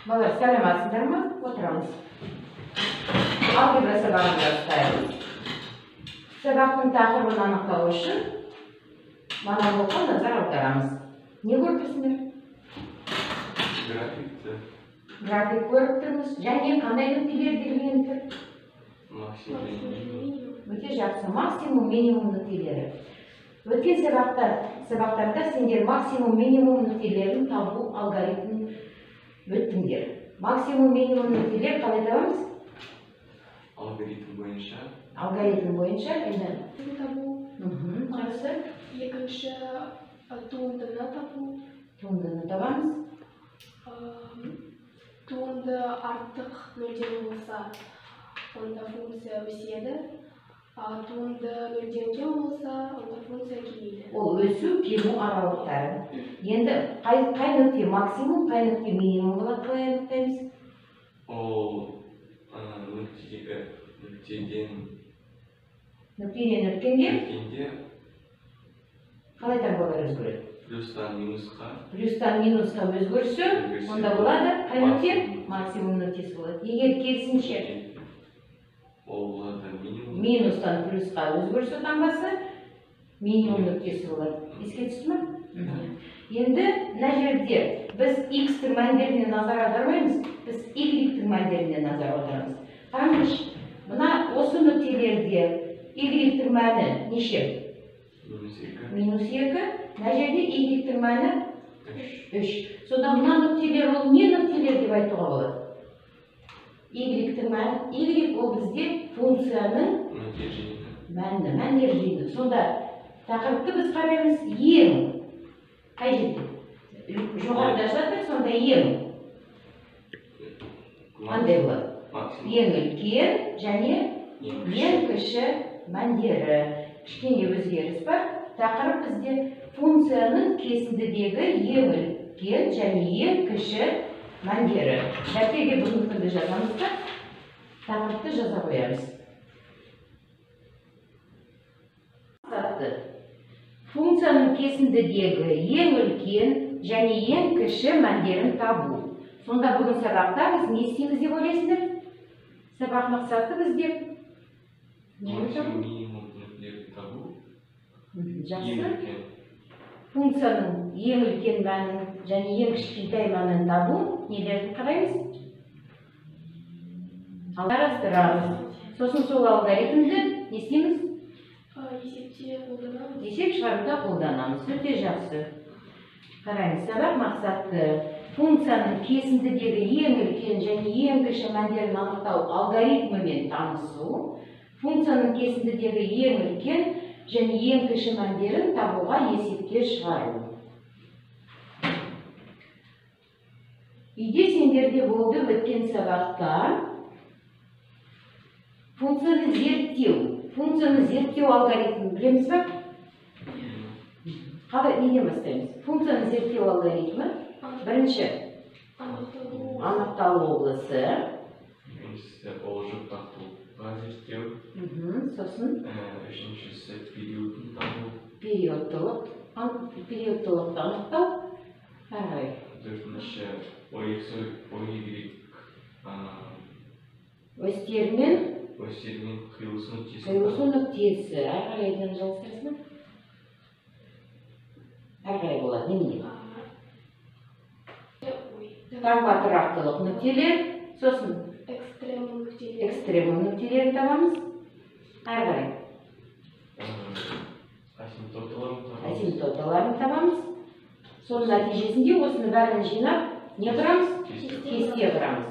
Балалар, сәлеметсіздер ме? Отырамыз. Алгебра сабағын бастаймыз. Сабақтың тақырыбын анықтау үшін монологқа назар аударамыз. Не көріп тұрсыңдар? Графикті. График көріп тұрмыз. Және қандай нүктелер белгіленіп тұр? Максимум. Өте жақсы. Максимум, минимум нүктелері. Өткен сабақтарда сендер максимум, минимум нүктелерін табу алгоритмін өттіңдер. Максимум, минимум нүктелер қалай табамыз? Алгоритм бойынша. Алгоритм бойынша табу. Жақсы. Екінші туындыны табу. Туындыны табамыз. Туынды артық нөлден болса, онда функция өседі. Туынды нөлден кем болса, онда функция кемейді. Ол өсу, кему аралықтары. Енді қай нүкте максимум, қай нүкте минимум болады, қалай анықтаймыз? Ол нүктеден өткенде қалай табуға өзгереді? Плюстан минусқа өзгерсе, онда болады қай нүкте? Максимум нүктесі болады. Егер керісінше ол болады минимум. Минустан плюсқа өзгерсе таңбасы, минимум нүктесі болады. Еске түсті ме? Енді мына жерде біз x-тің мәндеріне назар аудармаймыз, біз y-тің мәндеріне назар аударамыз. Қараңызшы, мына осы нүктелерде y-тің мәні неше? Минус 2. Мына жерде y-тің мәні 3. Содан мына нүктелер ол не нүктелер деп айтуға болады? Y-тің мәні, y ол бізде функцияның мәндер жиыны. Сонда тақырыпты біз қараймыз ең. Қай жерде? Жоғарыда жатыр, сонда ең. Қандай болады? Ең үлкен және ең кіші мәндері. Кішкене өзгеріс бар. Тақырып бізде функцияның кесіндідегі ең үлкен және ең кіші мәндері. Дәптерге бұл нүктені жазамыз да, тақырыпты жаза қоямыз. Функцияның кесіндідегі ең үлкен және ең кіші мәндерін табу. Сонда бүгін сабақта біз не істейміз деп ойлайсыздар? Сабақ мақсаты бізде Минимум нүктелерді табу. жақсы. Функцияның ең үлкен мәнін және ең кішкентай мәнін табу нелерді қараймыз? Қарастырамыз. Сосын сол алгоритмді не істейміз? Есепте қолданамыз. Есеп шығаруда қолданамыз. Өте жақсы. Қараймыз, сабақ мақсаты функцияның кесіндідегі ең үлкен және ең кіші мәндерін анықтау алгоритмімен танысу, функцияның кесіндідегі ең үлкен және ең кіші мәндерін табуға есепке шығару. Үйде сендерде болды өткен сабақта функцияны зерттеу алгоритмін білеміз ба? Қалай, неден бастаймыз? Функцияны зерттеу алгоритмі бірінші анықталу облысы. Екіншісі олжық тақтылыққа зерттеу. Сосын Үшіншісі периодын табу. Периодтылықты анықтау. Төртінші осьтермен қиылысу нүктесі. Әрқарайдан жалыстырсың ба? Әрқарай болады, немене? Таңба тұрақтылық нүктелер, сосын экстремум нүктелерін табамыз. Әрқарай асимптоталарын табамыз. Соның нәтижесінде осыны бәрін жинап, не құрамыз? Кесте құрамыз.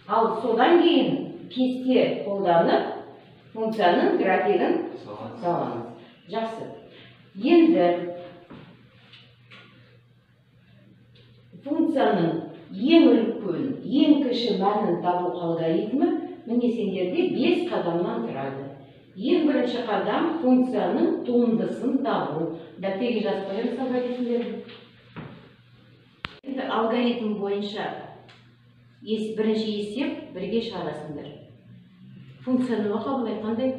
Ал содан кейін кесте қолданып, функцияның графигін саламыз. Жақсы. Енді функцияның ең үлкен, ең кіші мәнін табу алгоритмі міне сендерде 5 қадамнан тұрады. Ең бірінші қадам функцияның туындысын табу. Дәптерге жазып қоямыз алгоритмдерді. Енді алгоритм бойынша бірінші есеп бірге шығарасыңдар. Функцияны қабылдай қандай?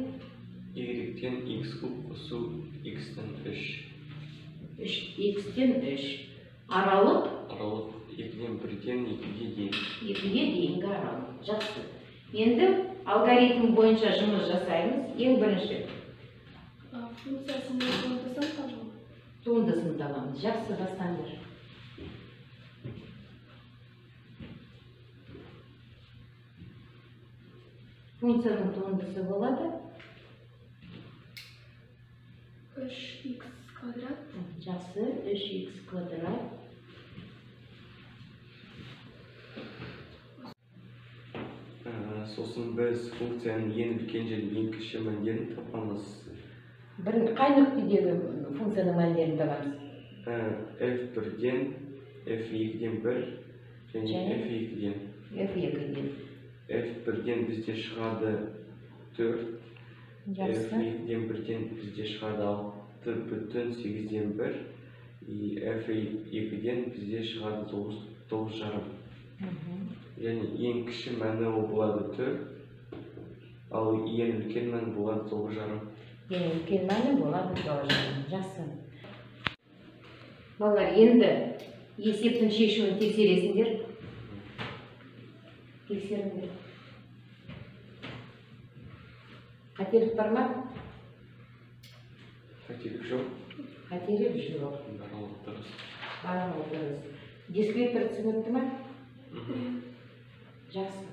Y-тен x куб қосу x-тен 3. X-тен 3. Аралық 2-ден 1-ден 2-ге дейін. 2-ге дейінгі аралық. Жақсы. Енді алгоритм бойынша жұмыс жасаймыз. Ең бірінші функциясының туындысын табу. туындысын табамыз. Жақсы, бастаңдар. Функцияның туындысы болады 3х квадрат. жақсы, 3х квадрат. Сосын біз функцияның ең үлкен және ең кіші мәндерін табамыз. Қай нүктедегі функцияның мәндерін табамыз? f1-ден f2-ден 1 және f2-ден. f2-ден. f1-ден бізде шығады 4, Жақсы. f2-ден 1-ден бізде шығады 6,8-ден 1, f2-ден бізде шығады 9,5. Және ең кіші мәні ол болады 4, ал ең үлкен мәні болады 9,5. Ең үлкен мәні болады 9,5. Жақсы. Балалар, енді есептің шешуін тексересіңдер. Тексеріңдер. Қателік бар ма? Қателік жоқ. Қателік жоқ. Барлығы дұрыс. Барлығы дұрыс. Дискриптор түсінікті ме? Жақсы.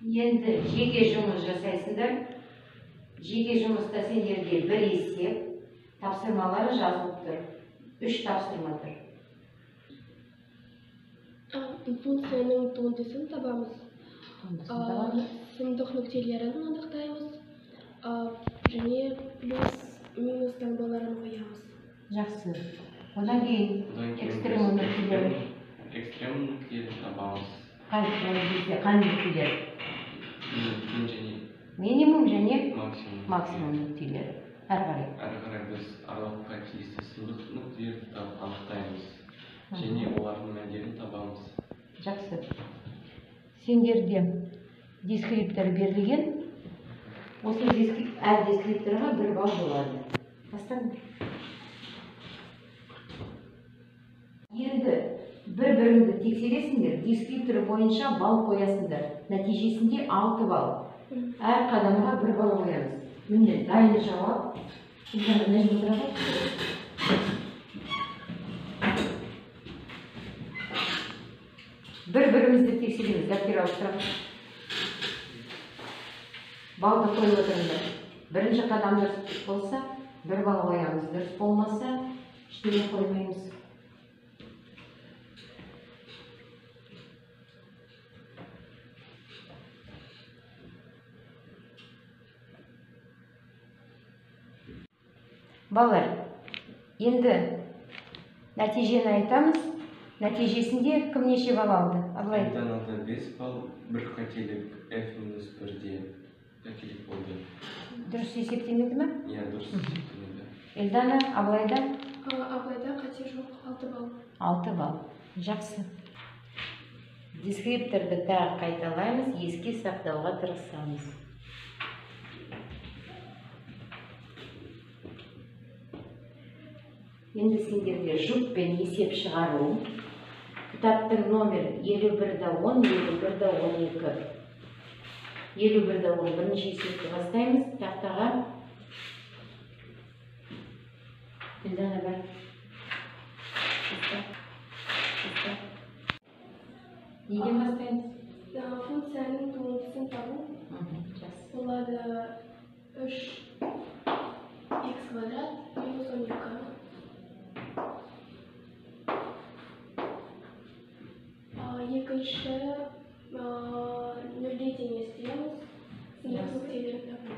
Енді жеке жұмыс жасайсыңдар. Жеке жұмыста сендерге бір есеп, тапсырмалары жазылып тұр. 3 тапсырма тұр. Функцияның туындысын табамыз. Туындысын табамыз. Сандық нүктелерін анықтаймыз. Және плюс минус таңбаларын қоямыз. Жақсы. Одан кейін экстремум нүктелері. Экстремум нүктелерін табамыз. Қандай нүктелер? Минимум және Минимум және максимум нүктелері. Әрі қарай. Әрі қарай біз аралыққа тиісті сандық нүктелерді анықтаймыз. Және олардың мәндерін табамыз. Жақсы. Сендерде дескриптор берілген. Осы әр дескрипторға 1 балл болады. Бастаңдар. Енді бір-біріңді тексересіңдер, дескриптор бойынша балл қоясыңдар. Нәтижесінде 6 балл. Әр қадамға 1 балл қоямыз. Міне, дайын жауап. Бір-бірімізді тексереміз, дәптер ауыстырамыз. Балды қойып отырыңдар. Бірінші қадам дұрыс болса, 1 балл қоямыз. Дұрыс болмаса, ештеңе қоймаймыз. Балалар, енді нәтижені айтамыз. Нәтижесінде кім неше балл алды? Абылай. Эльданада 5 балл, бір қателік f-1-де қателік болды. Дұрыс есептемеді ме? Иә, дұрыс есептемеді. Эльдана, Абылайда? Абылайда қате жоқ, 6 балл. 6 балл. Жақсы. Дескрипторды тағы қайталаймыз, еске сақтауға тырысамыз. Енді сендерде жұппен есеп шығару. Кітаптың номер 51-10, 51-12. 51-10 бірінші есепті бастаймыз. Тақтаға. Эльдана бар. Неден бастаймыз? Функцияның туындысын табу. Болады 3х квадрат минус 12. Екінші нөлге теңестіреміз. Сандық нүктелерін табу.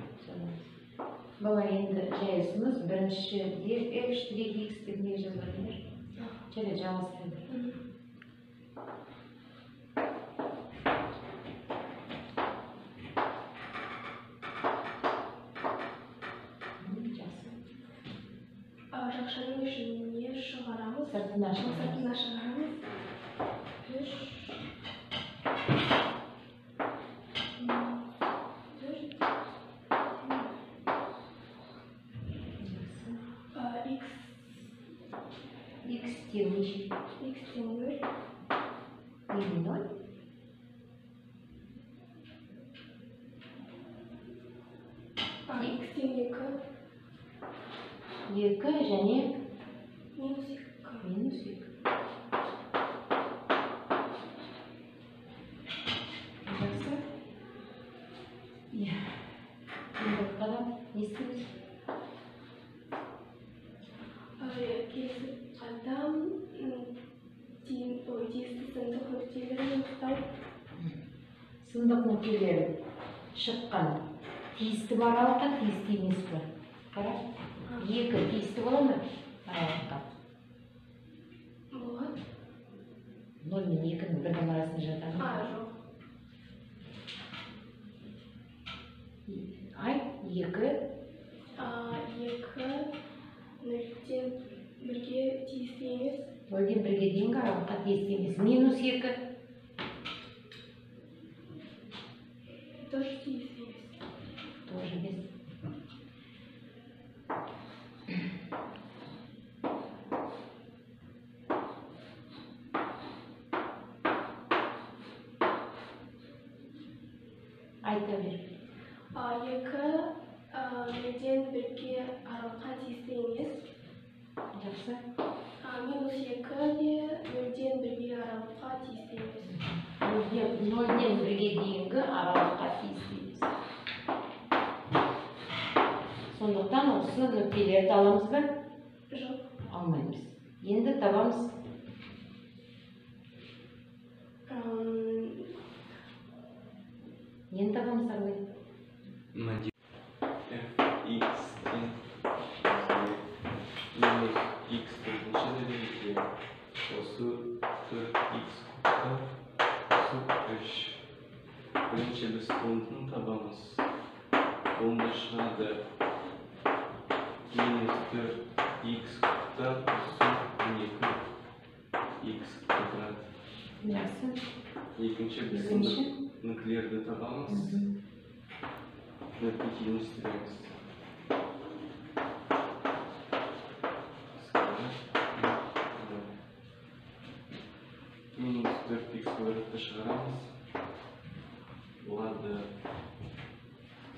Бала, енді жайысымыз біріншіде f'(x) деп не жазылатындар. Және жалғастырыңдар. Жақшаның ішіне шығарамыз. Сыртына шығарамыз. Сыртына шығарамыз. 3 х x тең неше? x тең 0. Неге 0? X тең 2. 2 және Минус 2. минус 2. Жақсы. Иә. Енді қадам не істейміз? Келесі қадам тиісті сандық нүктелерін анықтау. Сандық нүктелері шыққан. Тиісті бар аралыққа, тиісті емес пе? Қара. 2 тиісті бола ма? Аралыққа. Болады. 0 мен 2-ның бірдің арасында жатады. Жоқ. Айт, 2. 2 0-тен 1-ге тиісті емес. 0-ден 1-ге дейінгі аралыққа тиісті емес. Минус 2. Тоже тиісті емес. Тоже емес. Айта бер. 2 0-ден 1-ге аралыққа тиісті емес. Жақсы. Минус 2 де 0-ден 1-ге аралыққа тиісті емес. 0-ден 1-ге дейінгі аралыққа тиісті емес. Сондықтан осы нүктелерді аламыз ба? Жоқ. Алмаймыз. Енді табамыз. Енді табамыз армай. X тең минус x бірінші дәрежеде осы 4x кубта осы 3. Бірінші біз туындыны табамыз. Туынды шығады минус 4x кубта осы 12x квадрат. Жақсы. Екінші біз нүктелерді табамыз. Нүкте теңестіреміз. Минус 4x квадратты шығарамыз. Болады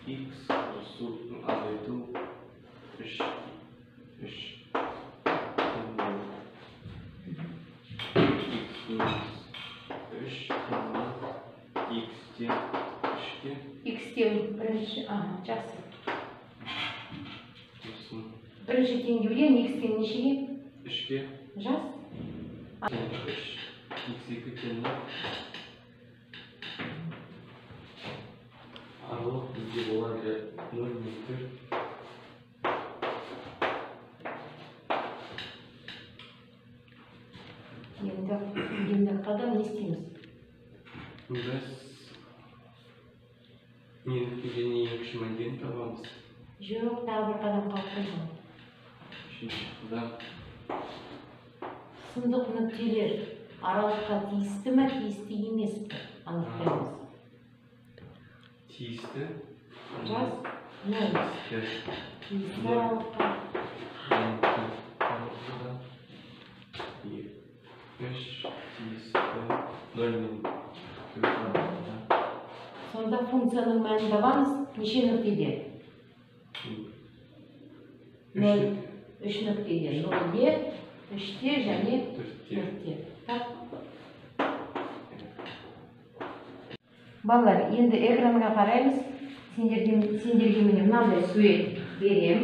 x қосу азайту 3. X минус 3 x тең 3-ке. X тең бірінші, жақсы. Бірінші теңге білем, X тең нешеге? 3-ке. Жас? 3. X2 тең 0. Аралық бізде болады 0 мен 4. Енді қадам не істейміз? Біз нүктеден ең кіші мәндерін табамыз. Жоқ, тағы бір қадам қалып қойған. Үшінші қадам. Сандық нүктелер аралыққа тиісті ме, тиісті емес пе? Анықтаймыз. Тиісті. Жас? Тиісті аралыққа. 3 тиісті 0 мен 4 аралығында. Сонда функцияның мәнін табамыз, неше нүктеде? 3 нүктеде. 0-де, 3-те және 4-те. Балалар, енді экранға қараймыз. Сендерге міне мынандай сурет берем.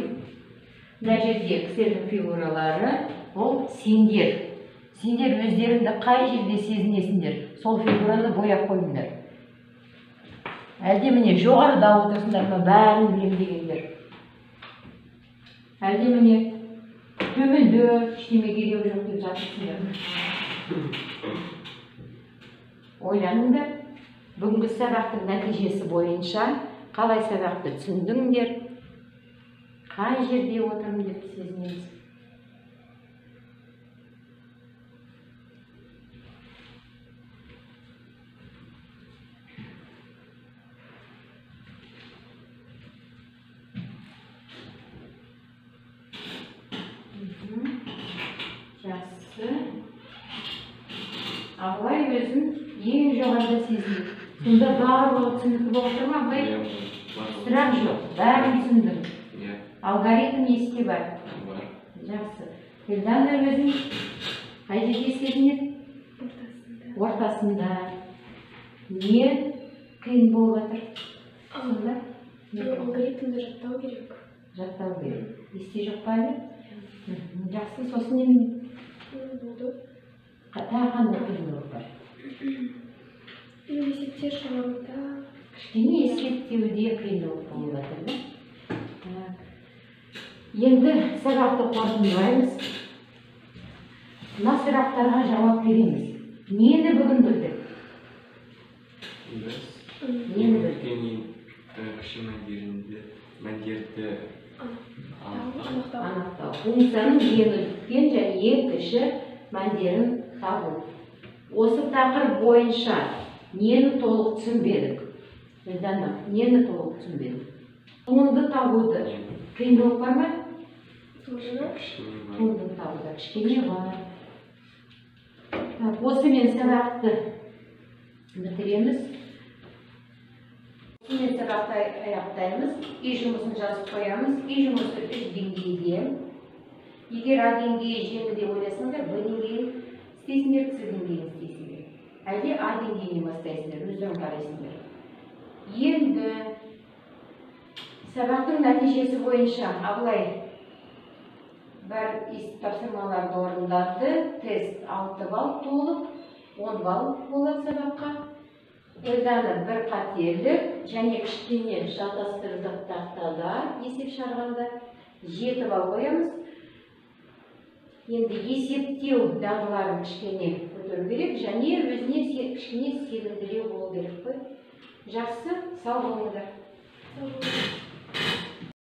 Мына жерде кісілердің фигуралары, ол сендер. Сендер өздеріңді қай жерде сезінесіңдер, сол фигураны бояп қойыңдар. Әлде міне жоғарыда отырсыңдар ма, бәрін білем дегендер. Әлде міне төменде ештеме керек жоқ деп жатырсыңдар. Ойланыңдар. Бүгінгі сабақтың нәтижесі бойынша қалай сабақты түсіндіңдер, қай жерде отырмын деп сезінесіз. Жақсы. Абылай өзін ең жоғарыда сезінеді. Сонда барлығы түсінікті болып тұр ма абылай? Сұрақ жоқ, бәрін түсіндім. Алгоритм есте бар. Жақсы. Эльдана өзін қай жерде сезінеді? Ортасында. Не қиын болып жатыр? Сонда? Алгоритмді жаттау керек. Жаттау керек. Есте жоқ па әлі? Жақсы, сосын немене? Болды. Тағы қандай қиындық бар? Есептер шығаруда. Кішкене есептеуде қиындық болып жатыр да? Енді сабақты қорытындылаймыз. Мына сұрақтарға жауап береміз. Нені бүгін білдік? Нені білдік? Кіші мәндерді анықтау. Функцияның ең үлкен және ең кіші мәндерін табу. Осы тақырып бойынша нені толық түсінбедік? Нені толық түсінбедік? Туынды табуды қиындық бар ма? Туынды табуда кішкене бар. Осымен сабақты бітіреміз. Осымен сабақты аяқтаймыз. Үй жұмысын жазып қоямыз. Үй жұмысы 3 деңгейде. Егер А деңгейі жеңіл деп ойласаңдар, Б деңгейін істейсіңдер, С деңгейін істейсіңдер. Әлде А деңгейінен бастайсыңдар, өздерің қарайсыңдар. Енді сабақтың нәтижесі бойынша Абылай бір тапсырмаларды орындады, тест 6 балл толып, 10 балл болады сабаққа. Эльдана бір қателік және кішкене шатастырдық тақтада есеп шығарғанда 7 балл қоямыз. Енді есептеу дағдыларын кішкене көтеру керек және өзіне кішкене сенімдірек болу керек қой. Жақсы, сау болыңыздар.